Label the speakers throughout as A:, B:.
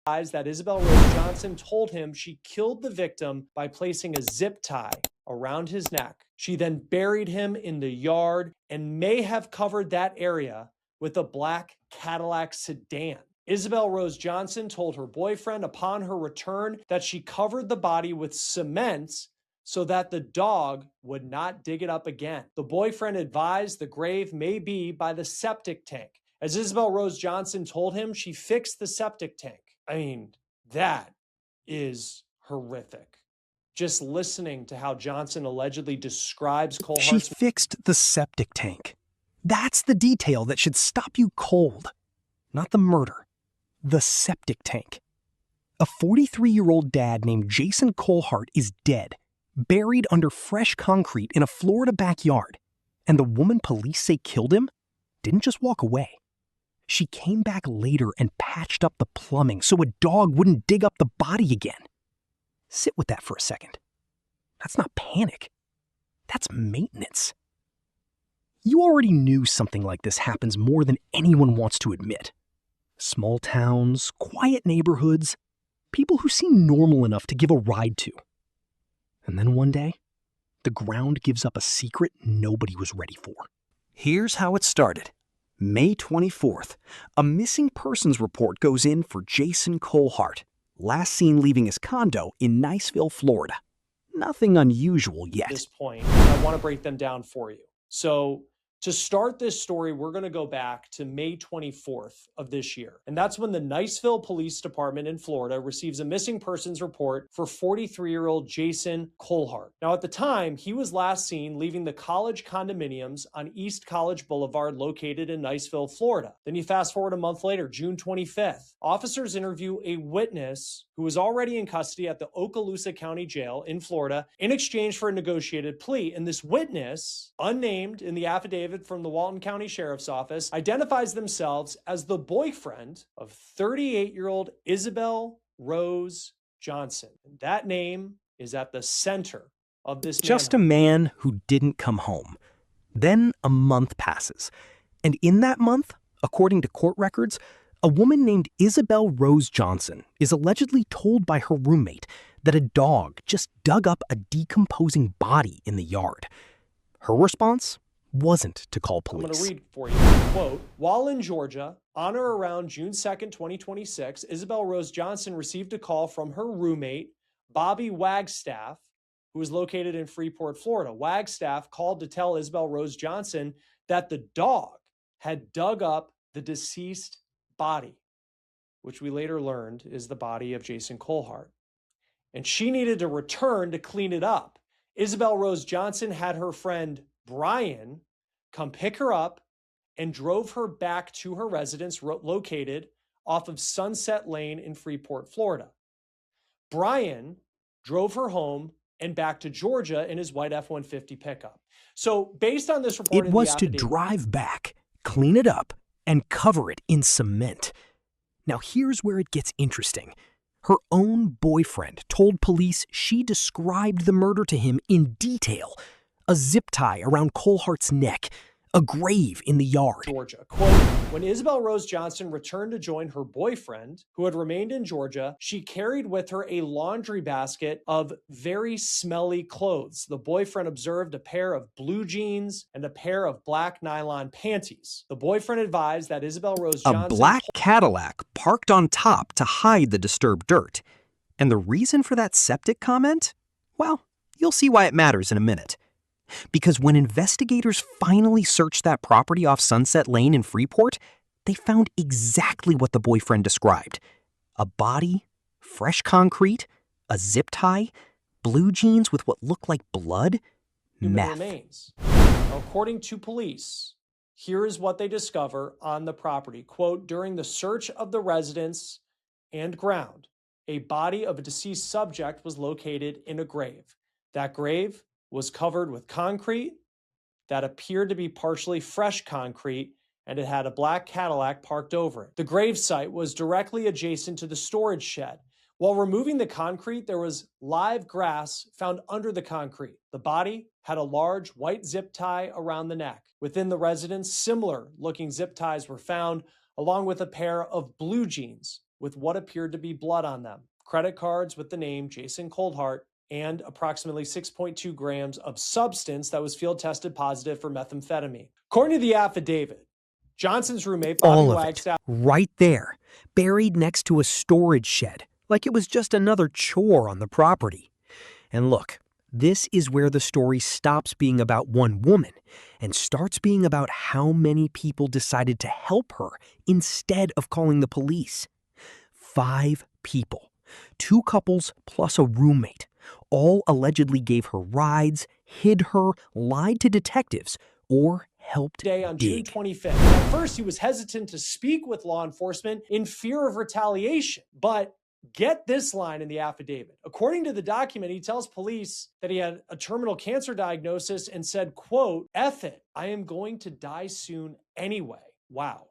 A: advised that Isabelle Rose Johnson told him she killed the victim by placing a zip tie around his neck. She then buried him in the yard and may have covered that area with a black Cadillac sedan. Isabelle Rose Johnson told her boyfriend upon her return that she covered the body with cement so that the dog would not dig it up again. The boyfriend advised the grave may be by the septic tank. As Isabelle Rose Johnson told him, she fixed the septic tank. I mean, that is horrific. Just listening to how Johnson allegedly describes Cole
B: She
A: Hart's...
B: fixed the septic tank. That's the detail that should stop you cold. Not the murder. The septic tank. A 43-year-old dad named Jason Colehart is dead, buried under fresh concrete in a Florida backyard. And the woman police say killed him didn't just walk away. She came back later and patched up the plumbing so a dog wouldn't dig up the body again. Sit with that for a second. That's not panic. That's maintenance. You already knew something like this happens more than anyone wants to admit. Small towns, quiet neighborhoods, people who seem normal enough to give a ride to. And then one day, the ground gives up a secret nobody was ready for. Here's how it started. May 24th, a missing persons report goes in for Jason Colehart, last seen leaving his condo in Niceville, Florida. Nothing unusual yet.
A: At this point, I want to break them down for you. So to start this story, we're going to go back to May 24th of this year. And that's when the Niceville Police Department in Florida receives a missing persons report for 43-year-old Jason Colehart. Now, at the time, he was last seen leaving the college condominiums on East College Boulevard located in Niceville, Florida. Then you fast forward a month later, June 25th. Officers interview a witness who was already in custody at the Okaloosa County Jail in Florida in exchange for a negotiated plea. And this witness, unnamed in the affidavit from the Walton County Sheriff's Office, identifies themselves as the boyfriend of 38-year-old Isabelle Rose Johnson. And that name is at the center of this
B: Just a man who didn't come home. Then a month passes. And in that month, according to court records, a woman named Isabelle Rose Johnson is allegedly told by her roommate that a dog just dug up a decomposing body in the yard. Her response wasn't to call police.
A: I'm going to read for you. Quote, while in Georgia, on or around June 2nd, 2026, Isabelle Rose Johnson received a call from her roommate, Bobby Wagstaff, who was located in Freeport, Florida. Wagstaff called to tell Isabelle Rose Johnson that the dog had dug up the deceased body, which we later learned is the body of Jason Colehart. And she needed to return to clean it up. Isabelle Rose Johnson had her friend Brian come pick her up and drove her back to her residence located off of Sunset Lane in Freeport, Florida. Brian drove her home and back to Georgia in his white F-150 pickup. So based on this report,
B: it was to drive back, clean it up, and cover it in cement. Now here's where it gets interesting. Her own boyfriend told police she described the murder to him in detail. A zip tie around Colehart's neck, a grave in the yard.
A: Georgia. Quote, when Isabelle Rose Johnson returned to join her boyfriend, who had remained in Georgia, she carried with her a laundry basket of very smelly clothes. The boyfriend observed a pair of blue jeans and a pair of black nylon panties. The boyfriend advised that Isabelle Rose Johnson...
B: A black Cadillac parked on top to hide the disturbed dirt. And the reason for that septic comment? Well, you'll see why it matters in a minute. Because when investigators finally searched that property off Sunset Lane in Freeport, they found exactly what the boyfriend described. A body, fresh concrete, a zip tie, blue jeans with what looked like blood, meth.
A: Remains. According to police, here is what they discover on the property. Quote, during the search of the residence and ground, a body of a deceased subject was located in a grave. That grave was covered with concrete that appeared to be partially fresh concrete, and it had a black Cadillac parked over it. The grave site was directly adjacent to the storage shed. While removing the concrete, there was live grass found under the concrete. The body had a large white zip tie around the neck. Within the residence, similar looking zip ties were found, along with a pair of blue jeans with what appeared to be blood on them, credit cards with the name Jason Coldheart, and approximately 6.2 grams of substance that was field tested positive for methamphetamine. According to the affidavit, Johnson's roommate, Bobby
B: All of
A: Wagstaff,
B: it, right there, buried next to a storage shed, like it was just another chore on the property. And look, this is where the story stops being about one woman and starts being about how many people decided to help her instead of calling the police. 5 people, 2 couples plus a roommate, all allegedly gave her rides, hid her, lied to detectives, or helped
A: day on June
B: dig.
A: 25th. At first, he was hesitant to speak with law enforcement in fear of retaliation, but get this line in the affidavit. According to the document, he tells police that he had a terminal cancer diagnosis and said, quote, "F it, I am going to die soon anyway." Wow.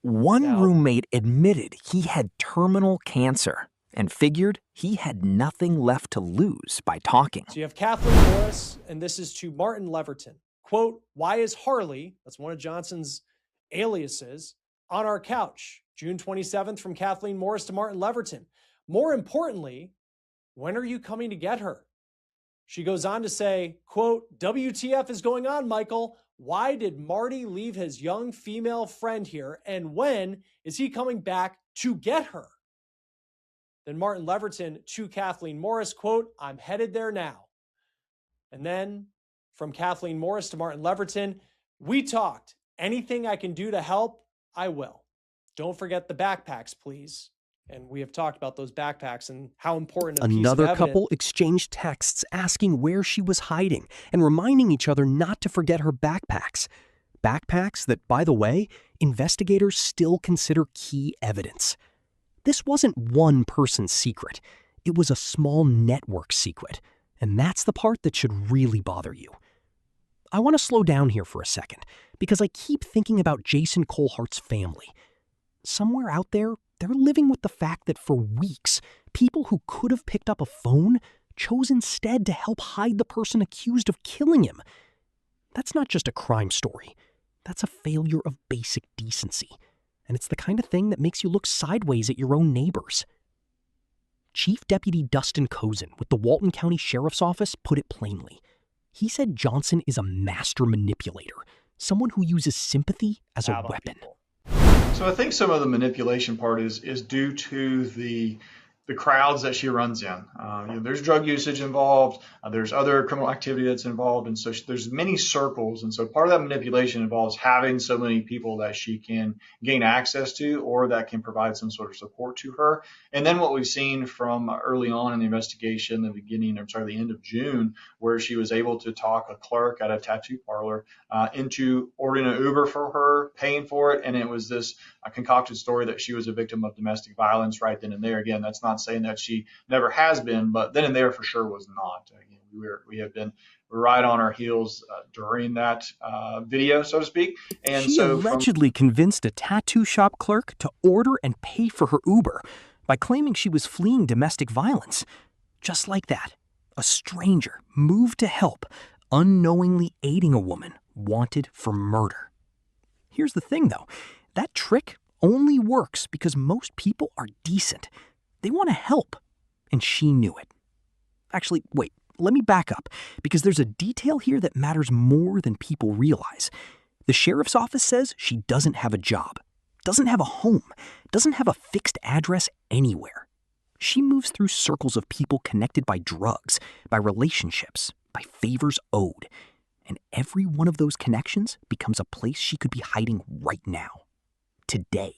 B: One
A: Now-
B: roommate admitted he had terminal cancer and figured he had nothing left to lose by talking.
A: So you have Kathleen Morris, and this is to Martin Leverton. Quote, "Why is Harley," that's one of Johnson's aliases, "on our couch?" June 27th from Kathleen Morris to Martin Leverton. "More importantly, when are you coming to get her?" She goes on to say, quote, "WTF is going on, Michael? Why did Marty leave his young female friend here? And when is he coming back to get her?" Then Martin Leverton to Kathleen Morris, quote, "I'm headed there now." And then from Kathleen Morris to Martin Leverton, "We talked. Anything I can do to help, I will. Don't forget the backpacks, please." And we have talked about those backpacks and how important a piece of
B: Another
A: evidence.
B: couple exchanged texts asking where she was hiding and reminding each other not to forget her backpacks. Backpacks that, by the way, investigators still consider key evidence. This wasn't one person's secret. It was a small network secret. And that's the part that should really bother you. I want to slow down here for a second because I keep thinking about Jason Coldheart's family. Somewhere out there, they're living with the fact that for weeks, people who could have picked up a phone chose instead to help hide the person accused of killing him. That's not just a crime story. That's a failure of basic decency. And it's the kind of thing that makes you look sideways at your own neighbors. Chief Deputy Dustin Cozen with the Walton County Sheriff's Office put it plainly. He said Johnson is a master manipulator, someone who uses sympathy as a
A: Bad on
B: weapon.
A: people.
C: So I think some of the manipulation part is due to the crowds that she runs in. There's drug usage involved. There's other criminal activity that's involved, and so there's many circles. And so part of that manipulation involves having so many people that she can gain access to, or that can provide some sort of support to her. And then what we've seen from early on in the investigation, the end of June, where she was able to talk a clerk at a tattoo parlor into ordering an Uber for her, paying for it, and it was this concocted story that she was a victim of domestic violence right then and there. Again, that's not saying that she never has been, but then and there for sure was not. Again, we have been right on our heels during that video, so to speak. And
B: She
C: so
B: allegedly convinced a tattoo shop clerk to order and pay for her Uber by claiming she was fleeing domestic violence. Just like that, a stranger moved to help, unknowingly aiding a woman wanted for murder. Here's the thing, though. That trick only works because most people are decent. They want to help, and she knew it. Actually, wait, let me back up, because there's a detail here that matters more than people realize. The sheriff's office says she doesn't have a job, doesn't have a home, doesn't have a fixed address anywhere. She moves through circles of people connected by drugs, by relationships, by favors owed. And every one of those connections becomes a place she could be hiding right now. Today,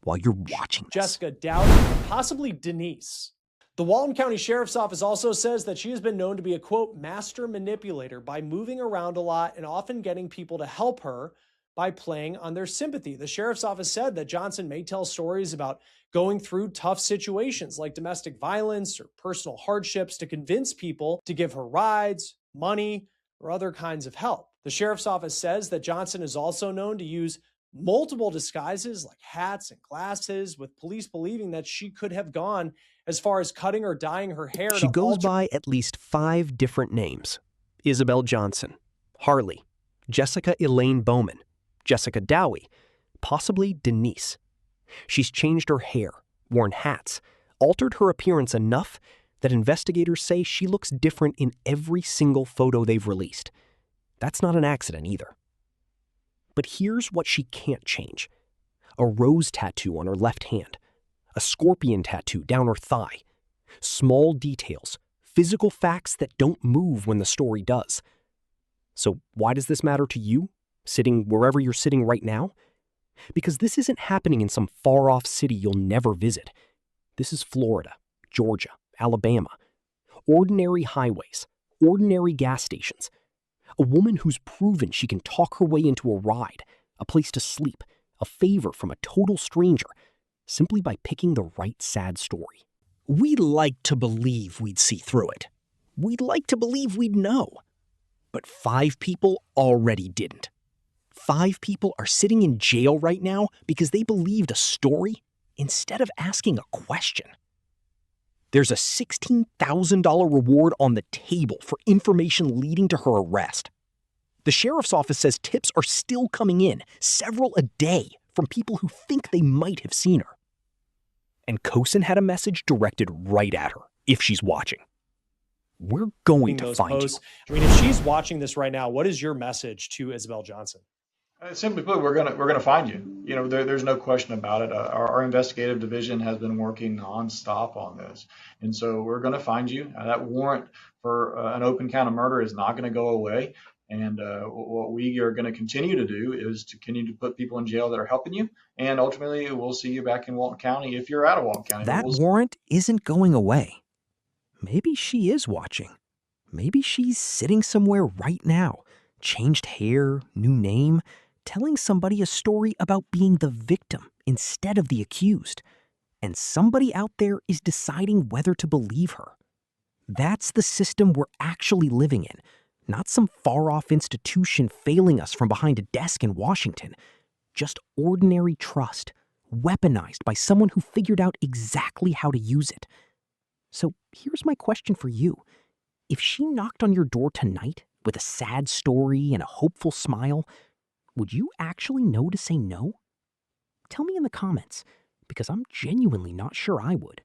B: while you're watching this.
A: Jessica Dowdy, and possibly Denise. The Walton County Sheriff's Office also says that she has been known to be a, quote, master manipulator by moving around a lot and often getting people to help her by playing on their sympathy. The Sheriff's Office said that Johnson may tell stories about going through tough situations like domestic violence or personal hardships to convince people to give her rides, money, or other kinds of help. The Sheriff's Office says that Johnson is also known to use multiple disguises like hats and glasses, with police believing that she could have gone as far as cutting or dyeing her hair.
B: She goes by at least 5 different names: Isabelle Johnson, Harley, Jessica Elaine Bowman, Jessica Dowie, possibly Denise. She's changed her hair, worn hats, altered her appearance enough that investigators say she looks different in every single photo they've released. That's not an accident either. But here's what she can't change. A rose tattoo on her left hand, a scorpion tattoo down her thigh, small details, physical facts that don't move when the story does. So why does this matter to you, sitting wherever you're sitting right now? Because this isn't happening in some far-off city you'll never visit. This is Florida, Georgia, Alabama. Ordinary highways, ordinary gas stations. A woman who's proven she can talk her way into a ride, a place to sleep, a favor from a total stranger, simply by picking the right sad story. We'd like to believe we'd see through it. We'd like to believe we'd know. But 5 people already didn't. 5 people are sitting in jail right now because they believed a story instead of asking a question. There's a $16,000 reward on the table for information leading to her arrest. The sheriff's office says tips are still coming in, several a day, from people who think they might have seen her. And Cosin had a message directed right at her, if she's watching. We're going to find you.
A: I mean, if she's watching this right now, what is your message to Isabelle Johnson?
C: Simply put, we're gonna find you. You know, there's no question about it. Our investigative division has been working nonstop on this, and so we're gonna find you. That warrant for an open count of murder is not going to go away. And what we are going to continue to do is to continue to put people in jail that are helping you, and ultimately we'll see you back in Walton County if you're out of Walton County.
B: That warrant isn't going away. Maybe she is watching. Maybe she's sitting somewhere right now, changed hair, new name, telling somebody a story about being the victim instead of the accused. And somebody out there is deciding whether to believe her. That's the system we're actually living in, not some far-off institution failing us from behind a desk in Washington. Just ordinary trust, weaponized by someone who figured out exactly how to use it. So here's my question for you. If she knocked on your door tonight with a sad story and a hopeful smile, would you actually know to say no? Tell me in the comments, because I'm genuinely not sure I would.